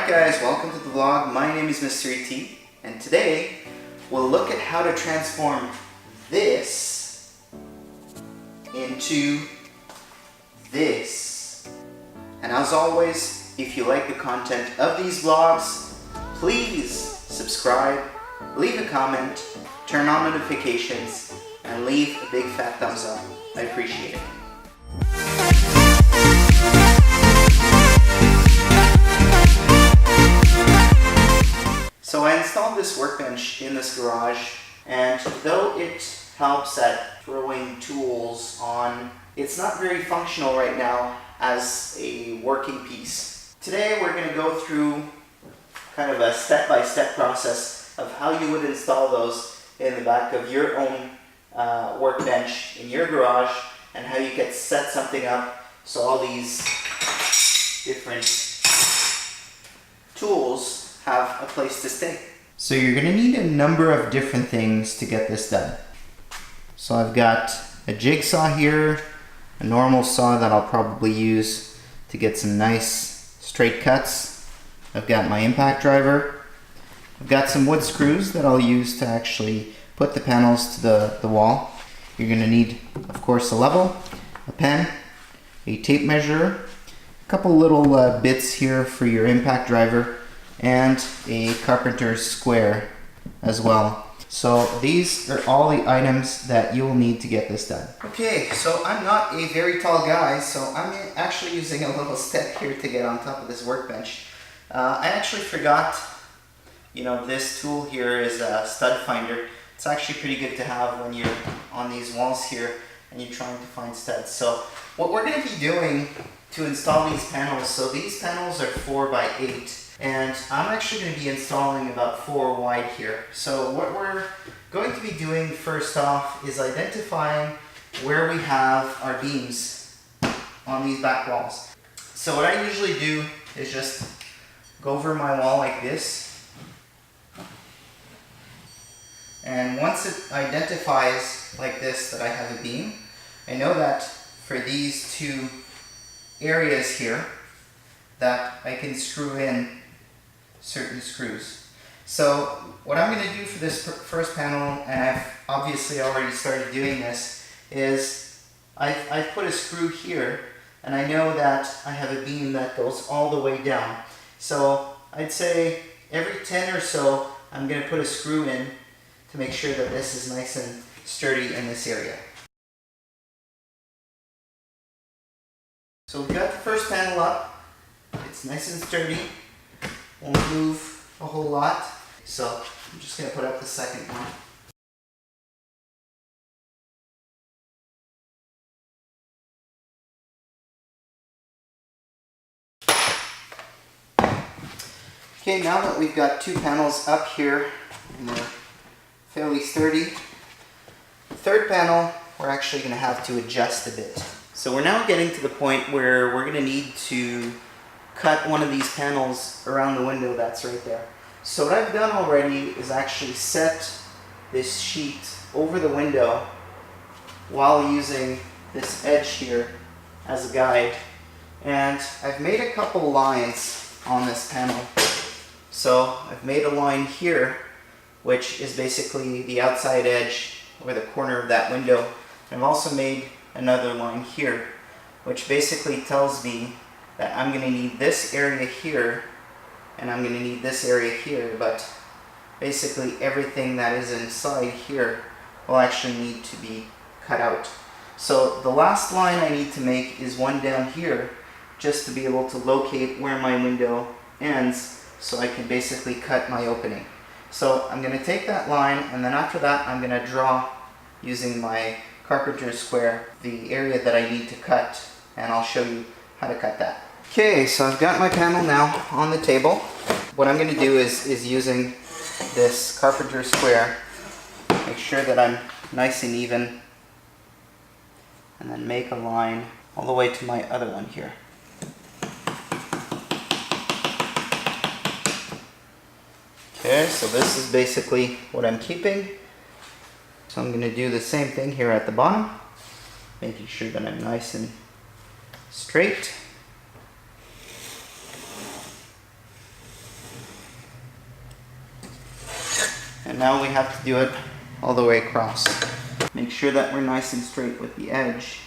Alright guys, welcome to the vlog. My name is MisterET, and today we'll look at how to transform this into this. And as always, if you like the content of these vlogs, please subscribe, leave a comment, turn on notifications, and leave a big fat thumbs up. I appreciate it. So I installed this workbench in this garage, and though it helps at throwing tools on, it's not very functional right now as a working piece. Today we're going to go through kind of a step-by-step process of how you would install those in the back of your own workbench in your garage, and how you can set something up so all these different tools have a place to stay. So you're going to need a number of different things to get this done. So I've got a jigsaw here, a normal saw that I'll probably use to get some nice straight cuts. I've got my impact driver. I've got some wood screws that I'll use to actually put the panels to the wall. You're going to need, of course, a level, a pen, a tape measure, a couple little bits here for your impact driver, and a carpenter's square as well. So these are all the items that you will need to get this done. Okay, so I'm not a very tall guy, so I'm actually using a little step here to get on top of this workbench. I actually forgot, this tool here is a stud finder. It's actually pretty good to have when you're on these walls here and you're trying to find studs. So what we're going to be doing to install these panels, so these panels are 4 by 8. And I'm actually going to be installing about 4 wide here. So what we're going to be doing first off is identifying where we have our beams on these back walls. So what I usually do is just go over my wall like this. And once it identifies like this that I have a beam, I know that for these 2 areas here that I can screw in certain screws. So what I'm going to do for this first panel, and I've obviously already started doing this, is I've put a screw here, and I know that I have a beam that goes all the way down. So I'd say every 10 or so I'm going to put a screw in to make sure that this is nice and sturdy in this area. So we've got the first panel up. It's nice and sturdy. Won't move a whole lot. So I'm just going to put up the second one. Okay, now that we've got 2 panels up here and they're fairly sturdy, the third panel we're actually going to have to adjust a bit. So we're now getting to the point where we're going to need to cut one of these panels around the window that's right there. So what I've done already is actually set this sheet over the window while using this edge here as a guide. And I've made a couple lines on this panel. So I've made a line here, which is basically the outside edge or the corner of that window. I've also made another line here, which basically tells me that I'm going to need this area here and I'm going to need this area here, but basically everything that is inside here will actually need to be cut out. So the last line I need to make is one down here, just to be able to locate where my window ends, so I can basically cut my opening. So I'm going to take that line, and then after that I'm going to draw, using my carpenter's square, the area that I need to cut, and I'll show you how to cut that. Okay, so I've got my panel now on the table. What I'm going to do is using this carpenter's square, make sure that I'm nice and even, and then make a line all the way to my other one here. Okay, so this is basically what I'm keeping. So I'm going to do the same thing here at the bottom, making sure that I'm nice and straight. And now we have to do it all the way across. Make sure that we're nice and straight with the edge.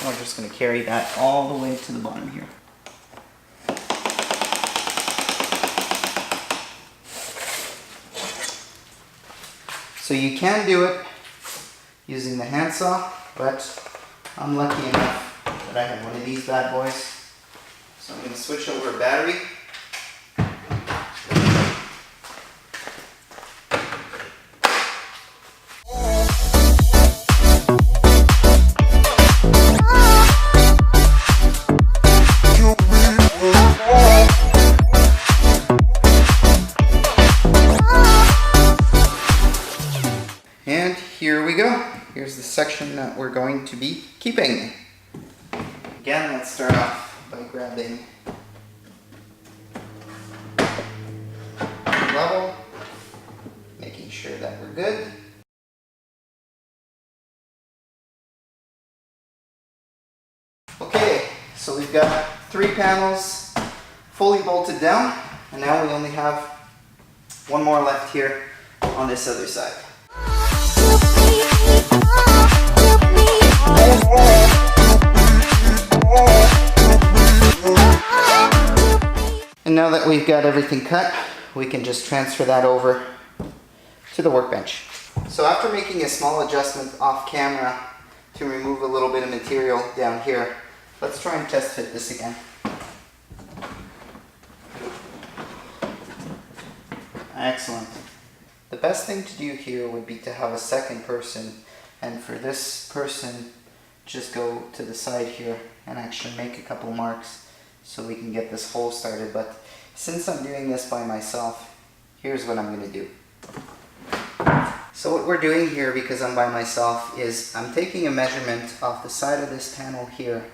We're just going to carry that all the way to the bottom here. So you can do it using the handsaw, but I'm lucky enough that I have one of these bad boys. So I'm going to switch over a battery. And here we go. Here's the section that we're going to be keeping. Again, let's start off by grabbing level, making sure that we're good. Okay, so we've got 3 panels fully bolted down, and now we only have one more left here on this other side. And now that we've got everything cut, we can just transfer that over to the workbench. So after making a small adjustment off camera to remove a little bit of material down here, let's try and test fit this again. Excellent. The best thing to do here would be to have a second person, and for this person just go to the side here and actually make a couple marks so we can get this hole started. But since I'm doing this by myself, here's what I'm going to do. So what we're doing here, because I'm by myself, is I'm taking a measurement off the side of this panel here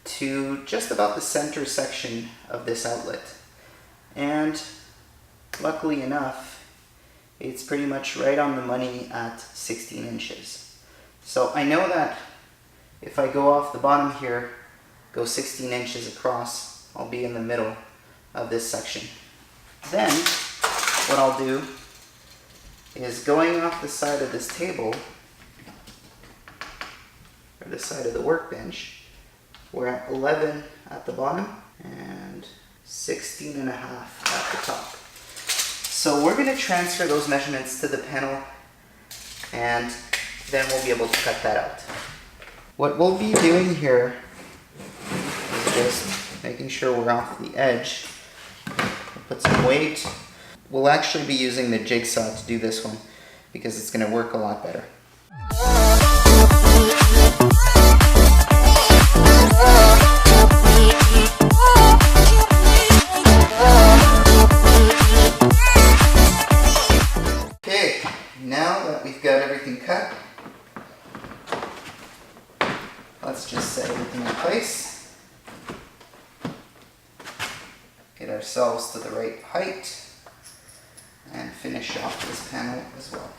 to just about the center section of this outlet. And luckily enough, it's pretty much right on the money at 16 inches. So I know that if I go off the bottom here, go 16 inches across, I'll be in the middle of this section. Then what I'll do is, going off the side of this table, or the side of the workbench, we're at 11 at the bottom and 16 and a half at the top. So we're going to transfer those measurements to the panel, and then we'll be able to cut that out. What we'll be doing here is just making sure we're off the edge. We'll put some weight. We'll actually be using the jigsaw to do this one because it's going to work a lot better. Okay, now that we've got everything cut, let's just set everything in place. Get ourselves to the right height and finish off this panel as well.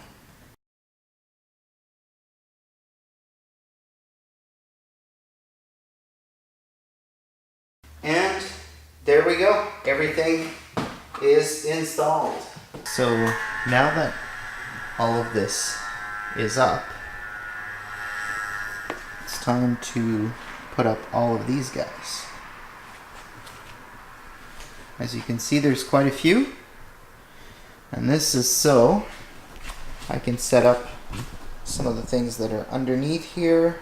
And there we go. Everything is installed. So now that all of this is up, it's time to put up all of these guys. As you can see, there's quite a few. And this is so I can set up some of the things that are underneath here.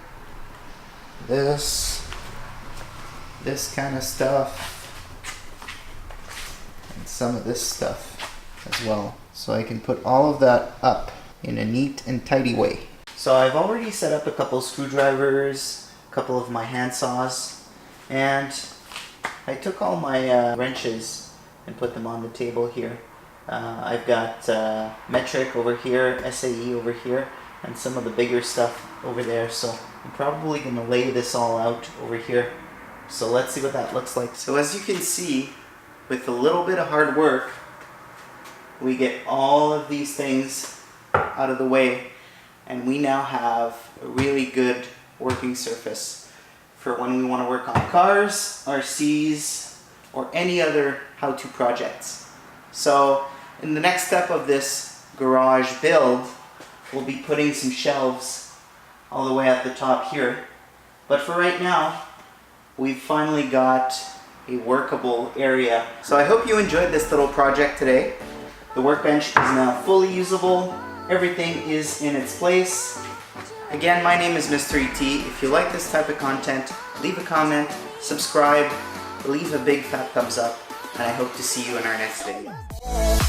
This kind of stuff. And some of this stuff as well. So I can put all of that up in a neat and tidy way. So I've already set up a couple screwdrivers, a couple of my hand saws, and I took all my wrenches and put them on the table here. I've got metric over here, SAE over here, and some of the bigger stuff over there. So I'm probably going to lay this all out over here. So let's see what that looks like. So as you can see, with a little bit of hard work, we get all of these things out of the way, and we now have a really good working surface for when we want to work on cars, RCs, or any other how-to projects. So in the next step of this garage build, we'll be putting some shelves all the way at the top here. But for right now, we've finally got a workable area. So I hope you enjoyed this little project today. The workbench is now fully usable. Everything is in its place. Again, my name is MisterET. If you like this type of content, leave a comment, subscribe, leave a big fat thumbs up, and I hope to see you in our next video.